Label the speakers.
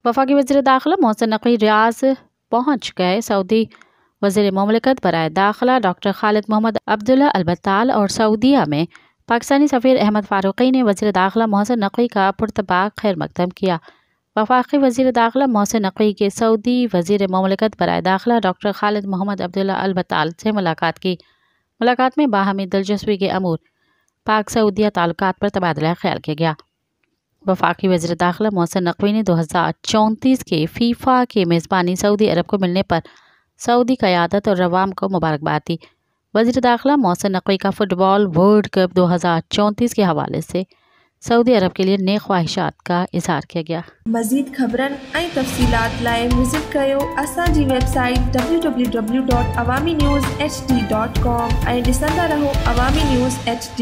Speaker 1: वफाकी वज़ीर दाखिला मोहसिन नकवी रियाज पहुँच गए। सऊदी वज़ीर मुमलिकत बराए दाखिला डॉक्टर खालिद मोहम्मद अब्दुल्ला अल बत्ताल और सऊदीया में पाकिस्तानी सफ़ीर अहमद फारूकी ने वज़ीर दाखिला मोहसिन नकवी का पुरतबाक खैर मकदम किया। वफाकी वज़ीर दाखिला मोहसिन नकवी के सऊदी वज़ीर मुमलिकत बराए दाखिला डॉक्टर खालिद मोहम्मद अब्दुल्ला अल बत्ताल से मुलाकात की। मुलाकात में बाहमी दिलचस्पी के अमूर पाक सऊदिया ताल्लुकात पर तबादला ख्याल किया गया। वफाकी वज़ीर दाखिला मोहसिन नकवी ने 2034 के फीफा के मेज़बानी सऊदी अरब को मिलने पर सऊदी क़यादत और रवाम को मुबारकबाद दी। वज़ीर दाखिला मोहसिन नकवी का फुटबॉल वर्ल्ड कप 2034 के हवाले से सऊदी अरब के लिए नेक ख्वाहिशात का इज़हार किया गया।
Speaker 2: मज़ीद ख़बरन ऐं तफ़सीलात लाइ विज़िट कयो असांजी वेबसाइट www.awamiNewsHD.com ऐं ॾिसंदा रहो अवामी न्यूज़ HD।